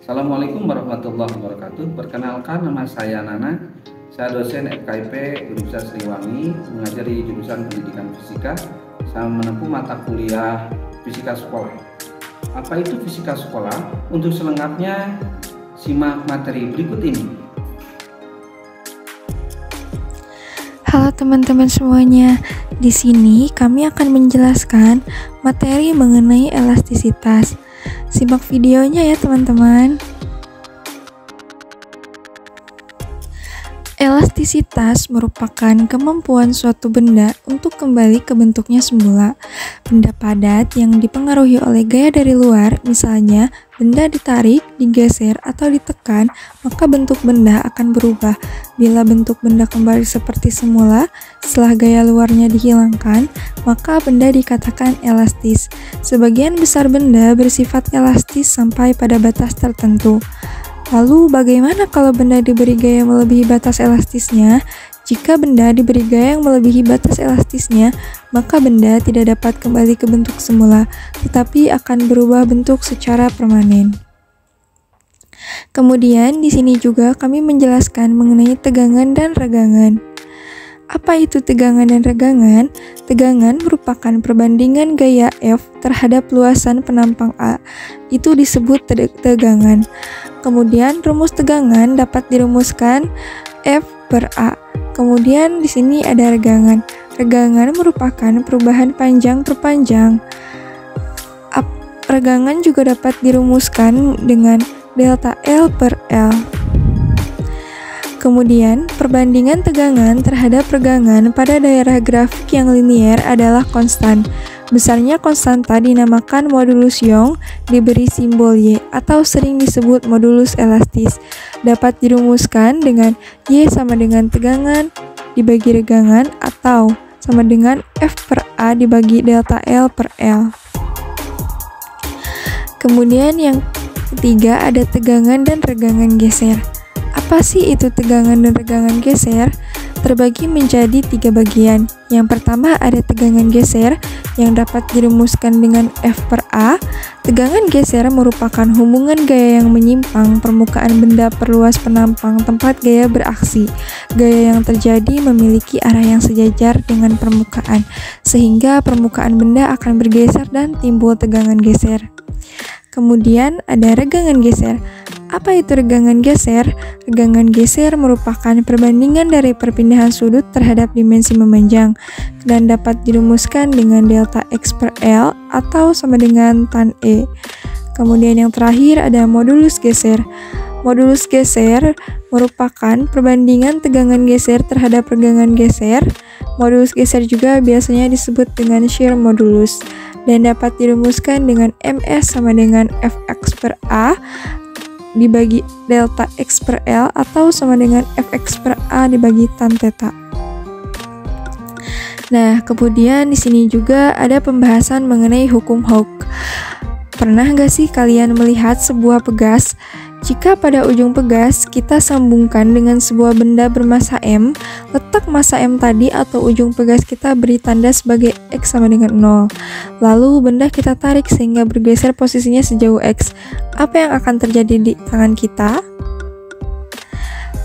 Assalamualaikum warahmatullahi wabarakatuh. Perkenalkan, nama saya Nana. Saya dosen FKIP Universitas Siliwangi, mengajari jurusan pendidikan fisika. Saya menempuh mata kuliah fisika sekolah. Apa itu fisika sekolah? Untuk selengkapnya, simak materi berikut ini. Halo teman-teman semuanya. Di sini kami akan menjelaskan materi mengenai elastisitas. Simak videonya ya teman-teman. Elastisitas merupakan kemampuan suatu benda untuk kembali ke bentuknya semula. Benda padat yang dipengaruhi oleh gaya dari luar, misalnya benda ditarik, digeser, atau ditekan, maka bentuk benda akan berubah. Bila bentuk benda kembali seperti semula, setelah gaya luarnya dihilangkan, maka benda dikatakan elastis. Sebagian besar benda bersifat elastis sampai pada batas tertentu. Lalu bagaimana kalau benda diberi gaya melebihi batas elastisnya? Jika benda diberi gaya yang melebihi batas elastisnya, maka benda tidak dapat kembali ke bentuk semula, tetapi akan berubah bentuk secara permanen. Kemudian di sini juga kami menjelaskan mengenai tegangan dan regangan. Apa itu tegangan dan regangan? Tegangan merupakan perbandingan gaya F terhadap luasan penampang A. Itu disebut tegangan. Kemudian rumus tegangan dapat dirumuskan F per A. Kemudian di sini ada regangan. Regangan merupakan perubahan panjang per panjang. Regangan juga dapat dirumuskan dengan delta L per L. Kemudian, perbandingan tegangan terhadap regangan pada daerah grafik yang linier adalah konstan. Besarnya konstanta dinamakan modulus Young, diberi simbol Y, atau sering disebut modulus elastis. Dapat dirumuskan dengan Y sama dengan tegangan dibagi regangan, atau sama dengan F per A dibagi delta L per L. Kemudian yang ketiga ada tegangan dan regangan geser. Apa sih itu tegangan dan regangan geser? Terbagi menjadi 3 bagian. Yang pertama ada tegangan geser yang dapat dirumuskan dengan F per A. Tegangan geser merupakan hubungan gaya yang menyimpang permukaan benda per luas penampang tempat gaya beraksi. Gaya yang terjadi memiliki arah yang sejajar dengan permukaan, sehingga permukaan benda akan bergeser dan timbul tegangan geser. Kemudian ada regangan geser. Apa itu regangan geser? Regangan geser merupakan perbandingan dari perpindahan sudut terhadap dimensi memanjang dan dapat dirumuskan dengan delta X per L atau sama dengan tan E. Kemudian yang terakhir ada modulus geser. Modulus geser merupakan perbandingan tegangan geser terhadap regangan geser. Modulus geser juga biasanya disebut dengan shear modulus dan dapat dirumuskan dengan MS sama dengan Fx per A dibagi delta X per L atau sama dengan Fx per A dibagi tan theta. Nah, kemudian di sini juga ada pembahasan mengenai hukum Hooke. Pernah nggak sih kalian melihat sebuah pegas? Jika pada ujung pegas kita sambungkan dengan sebuah benda bermassa M, letak massa M tadi atau ujung pegas kita beri tanda sebagai X sama dengan 0. Lalu benda kita tarik sehingga bergeser posisinya sejauh X. Apa yang akan terjadi di tangan kita?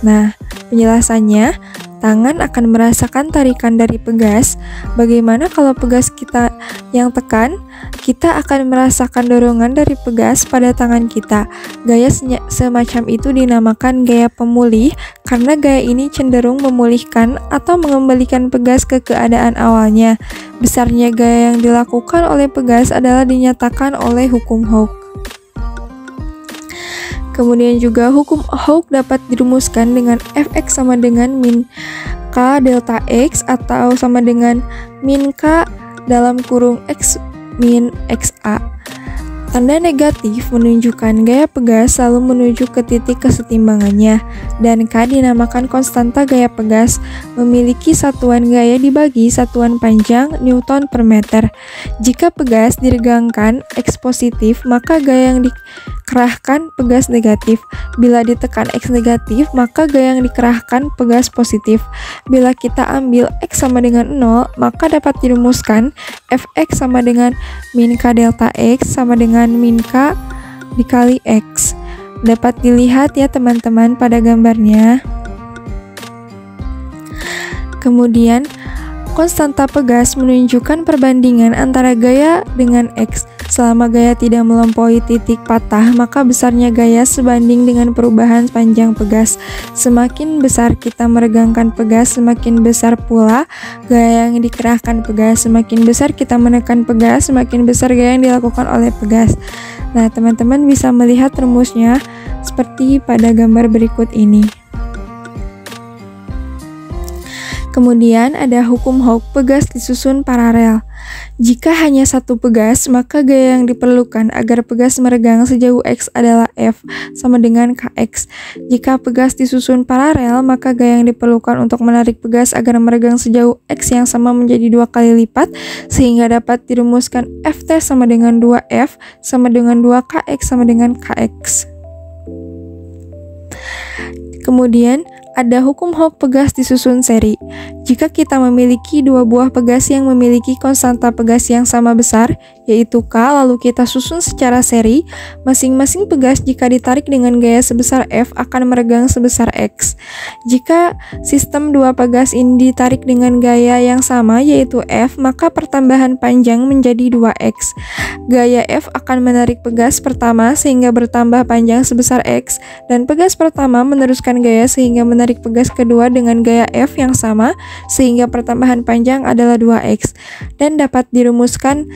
Nah, penjelasannya, tangan akan merasakan tarikan dari pegas. Bagaimana kalau pegas kita yang tekan? Kita akan merasakan dorongan dari pegas pada tangan kita. Gaya semacam itu dinamakan gaya pemulih karena gaya ini cenderung memulihkan atau mengembalikan pegas ke keadaan awalnya. Besarnya gaya yang dilakukan oleh pegas adalah dinyatakan oleh hukum Hooke. Kemudian juga hukum Hooke dapat dirumuskan dengan Fx sama dengan min K delta X atau sama dengan min K dalam kurung X min XA. Tanda negatif menunjukkan gaya pegas selalu menuju ke titik kesetimbangannya, dan K dinamakan konstanta gaya pegas, memiliki satuan gaya dibagi satuan panjang Newton per meter. Jika pegas diregangkan X positif, maka gaya yang dikerahkan pegas negatif. Bila ditekan X negatif, maka gaya yang dikerahkan pegas positif. Bila kita ambil X sama dengan 0, maka dapat dirumuskan Fx sama dengan min K delta X sama dengan min K dikali X. Dapat dilihat ya teman-teman pada gambarnya. Kemudian, konstanta pegas menunjukkan perbandingan antara gaya dengan X. Selama gaya tidak melampaui titik patah, maka besarnya gaya sebanding dengan perubahan panjang pegas. Semakin besar kita meregangkan pegas, semakin besar pula gaya yang dikerahkan pegas. Semakin besar kita menekan pegas, semakin besar gaya yang dilakukan oleh pegas. Nah, teman-teman bisa melihat rumusnya seperti pada gambar berikut ini. Kemudian ada hukum Hooke, pegas disusun paralel. Jika hanya satu pegas, maka gaya yang diperlukan agar pegas meregang sejauh X adalah F sama dengan Kx. Jika pegas disusun paralel, maka gaya yang diperlukan untuk menarik pegas agar meregang sejauh X yang sama menjadi 2 kali lipat, sehingga dapat dirumuskan Ft sama dengan 2F sama dengan 2Kx sama dengan Kx. Kemudian ada hukum Hooke, pegas disusun seri. Jika kita memiliki dua buah pegas yang memiliki konstanta pegas yang sama besar, yaitu K, lalu kita susun secara seri, masing-masing pegas jika ditarik dengan gaya sebesar F akan meregang sebesar X. Jika sistem dua pegas ini ditarik dengan gaya yang sama, yaitu F, maka pertambahan panjang menjadi 2X. Gaya F akan menarik pegas pertama sehingga bertambah panjang sebesar X, dan pegas pertama meneruskan gaya sehingga menarik pegas kedua dengan gaya F yang sama sehingga pertambahan panjang adalah 2X, dan dapat dirumuskan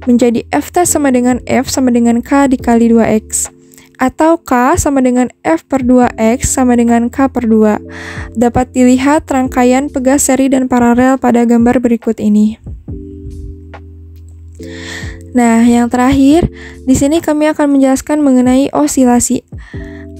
menjadi Ft sama dengan F sama dengan K dikali 2X, atau K sama dengan F per 2X sama dengan K per 2. Dapat dilihat rangkaian pegas seri dan paralel pada gambar berikut ini. Nah, yang terakhir, di sini kami akan menjelaskan mengenai osilasi.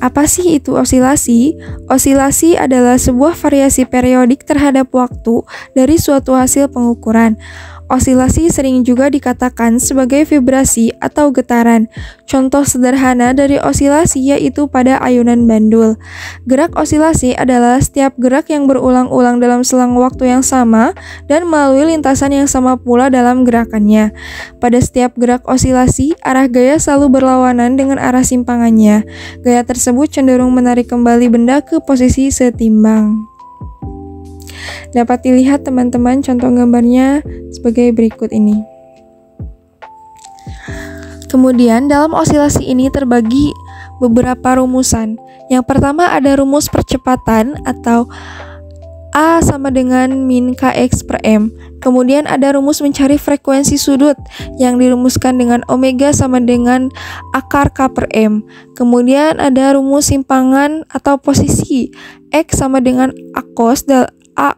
Apa sih itu osilasi? Osilasi adalah sebuah variasi periodik terhadap waktu dari suatu hasil pengukuran. Osilasi sering juga dikatakan sebagai vibrasi atau getaran. Contoh sederhana dari osilasi yaitu pada ayunan bandul. Gerak osilasi adalah setiap gerak yang berulang-ulang dalam selang waktu yang sama dan melalui lintasan yang sama pula dalam gerakannya. Pada setiap gerak osilasi, arah gaya selalu berlawanan dengan arah simpangannya. Gaya tersebut cenderung menarik kembali benda ke posisi setimbang. Dapat dilihat teman-teman contoh gambarnya sebagai berikut ini. Kemudian dalam osilasi ini terbagi beberapa rumusan. Yang pertama ada rumus percepatan atau A sama dengan min Kx per M. Kemudian ada rumus mencari frekuensi sudut yang dirumuskan dengan omega sama dengan akar K per M. Kemudian ada rumus simpangan atau posisi X sama dengan A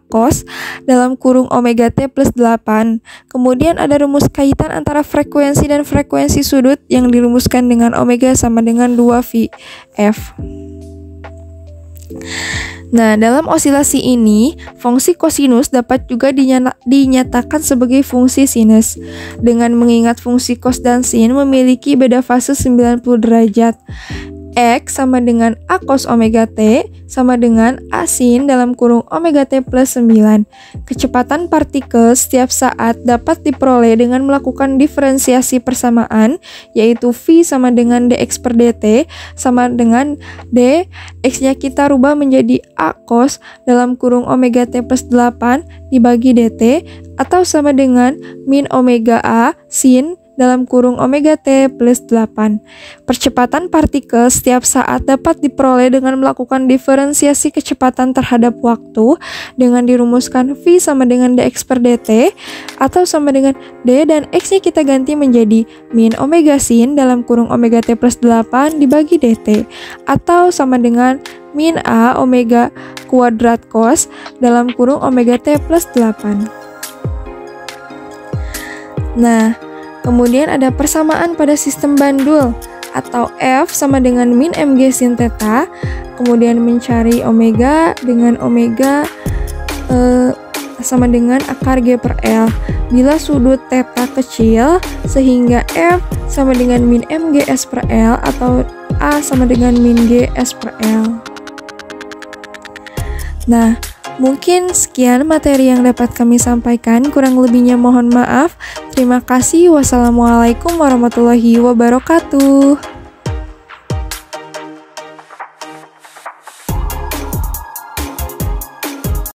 cos dalam kurung omega T plus 8. Kemudian ada rumus kaitan antara frekuensi dan frekuensi sudut yang dirumuskan dengan omega sama dengan 2VF. Nah, dalam osilasi ini, fungsi kosinus dapat juga dinyatakan sebagai fungsi sinus. Dengan mengingat fungsi cos dan sin memiliki beda fase 90 derajat. X sama dengan A cos omega T sama dengan A sin dalam kurung omega T plus 9. Kecepatan partikel setiap saat dapat diperoleh dengan melakukan diferensiasi persamaan, yaitu V sama dengan dx per dt sama dengan d, X-nya kita rubah menjadi A cos dalam kurung omega T plus 8 dibagi dt, atau sama dengan min omega A sin dalam kurung omega T plus 8. Percepatan partikel setiap saat dapat diperoleh dengan melakukan diferensiasi kecepatan terhadap waktu dengan dirumuskan V sama dengan dx per dt, atau sama dengan d dan x-nya kita ganti menjadi min omega sin dalam kurung omega T plus 8 dibagi dt, atau sama dengan min A omega kuadrat cos dalam kurung omega T plus 8. Nah, kemudian ada persamaan pada sistem bandul atau F sama dengan min mg sin theta, kemudian mencari omega dengan omega sama dengan akar G per L. Bila sudut theta kecil sehingga F sama dengan min mg S per L atau A sama dengan min G S per L. Nah, mungkin sekian materi yang dapat kami sampaikan, kurang lebihnya mohon maaf. Terima kasih. Wassalamualaikum warahmatullahi wabarakatuh.